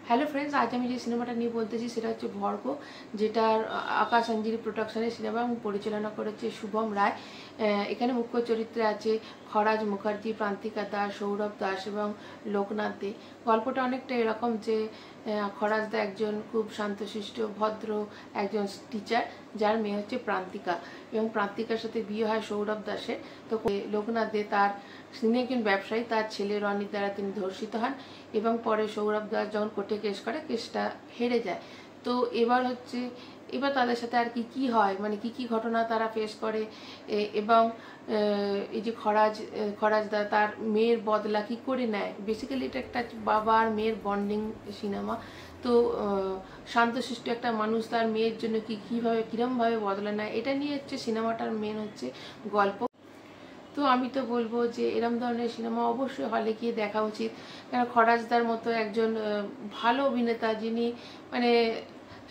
Hello friends, আজ আমি যে সিনেমাটা নিয়ে বলতেছি সেটা হচ্ছে ভর্গ, যেটার আকাশ আঞ্জিরি প্রোডাকশনের সিনেমা এবং পরিচালনা করেছে শুভম রায়। এখানে মুখ্য চরিত্রে আছে খরাজ মুখার্জি, প্রান্তিকা দাস, সৌরভ দাস এবং লোকনাথ দে। গল্পটা অনেকটা এরকম যে খরাজ দা একজন খুব শান্তশিষ্ট ভদ্র একজন টিচার, যার মেয়ে হচ্ছে প্রান্তিকা, এবং প্রান্তিকার সাথে বিয়ে হয় সৌরভ দাসের। তো লোকনাথ দে তার তিনি একজন ব্যবসায়ী, তার ছেলে রনির দ্বারা তিনি ধর্ষিত হন এবং পরে সৌরভ দাস যখন কোর্টে কেস করে কেসটা হেরে যায়। তো এবার তাদের সাথে আর কি হয়, মানে কি ঘটনা তারা ফেস করে, এবং এই যে খরাজ দা তার মেয়ের বদলা কি করে নেয়। বেসিক্যালি এটা একটা বাবা আর মেয়ের বন্ডিং সিনেমা। তো শান্তশিষ্ট একটা মানুষ তার মেয়ের জন্য কিরমভাবে বদলা নেয়, এটা নিয়ে হচ্ছে সিনেমাটার মেন হচ্ছে গল্প। তো আমি তো বলবো যে এরম ধরনের সিনেমা অবশ্যই হলে গিয়ে দেখা উচিত, কারণ খরাজদার মতো একজন ভালো অভিনেতা, যিনি মানে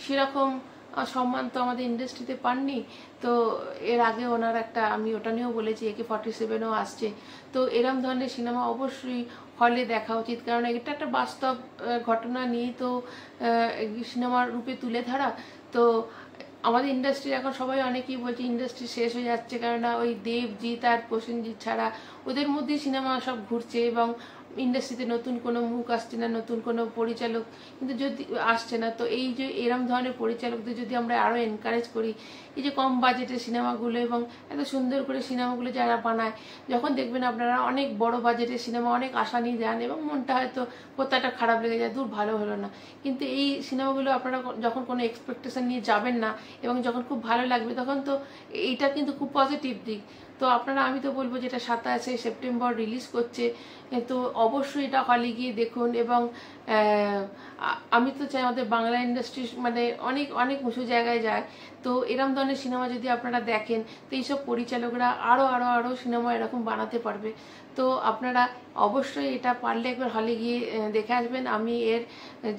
সেরকম সম্মান তো আমাদের ইন্ডাস্ট্রিতে পাননি। তো এর আগে ওনার একটা, আমি ওটা নিয়েও বলেছি, AK-47ও আসছে। তো এরম ধরনের সিনেমা অবশ্যই হলে দেখা উচিত, কারণ এটা একটা বাস্তব ঘটনা নিয়ে তো সিনেমার রূপে তুলে ধরা। তো আমাদের ইন্ডাস্ট্রির এখন সবাই অনেকেই বলছে ইন্ডাস্ট্রি শেষ হয়ে যাচ্ছে, কেননা ওই দেবজিৎ আর প্রসেনজিৎ ছাড়া ওদের মধ্যেই সিনেমা সব ঘুরছে, এবং ইন্ডাস্ট্রিতে নতুন কোনো মুখ আসছে না, নতুন কোনো পরিচালক কিন্তু যদি আসছে না। তো এই যে এরম ধরনের পরিচালকদের যদি আমরা আরও এনকারেজ করি, এই যে কম বাজেটের সিনেমাগুলো এবং এত সুন্দর করে সিনেমাগুলো যারা বানায়, যখন দেখবেন আপনারা অনেক বড় বাজেটের সিনেমা অনেক আশা নিয়ে যান এবং মনটা হয়তো কোথাটা খারাপ লেগে যায়, দূর ভালো হলো না। কিন্তু এই সিনেমাগুলো আপনারা যখন কোনো এক্সপেকটেশন নিয়ে যাবেন না এবং যখন খুব ভালো লাগবে, তখন তো এইটা কিন্তু খুব পজিটিভ দিক। তো আপনারা, আমি তো বলবো যেটা 27শে সেপ্টেম্বর রিলিজ করছে, তো অবশ্যই এটা হলে গিয়ে দেখুন। এবং আমি তো চাই আমাদের বাংলা ইন্ডাস্ট্রি মানে অনেক অনেক উঁচু জায়গায় যায়। তো এরম ধরনের সিনেমা যদি আপনারা দেখেন, তো এইসব পরিচালকরা আরও আরও আরও সিনেমা এরকম বানাতে পারবে। তো আপনারা অবশ্যই এটা পারলে একবার হলে গিয়ে দেখে আসবেন। আমি এর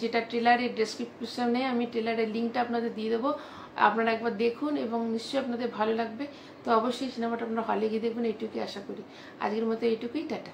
যেটা ট্রেলারের ডেসক্রিপশনে আমি ট্রেলারের লিঙ্কটা আপনাদের দিয়ে দেবো, আপনারা একবার দেখুন এবং নিশ্চয়ই আপনাদের ভালো লাগবে। তো অবশ্যই সিনেমাটা আপনারা হলে গিয়ে দেখবেন, এইটুকুই আশা করি। আজকের মতো এইটুকুই, টাটা।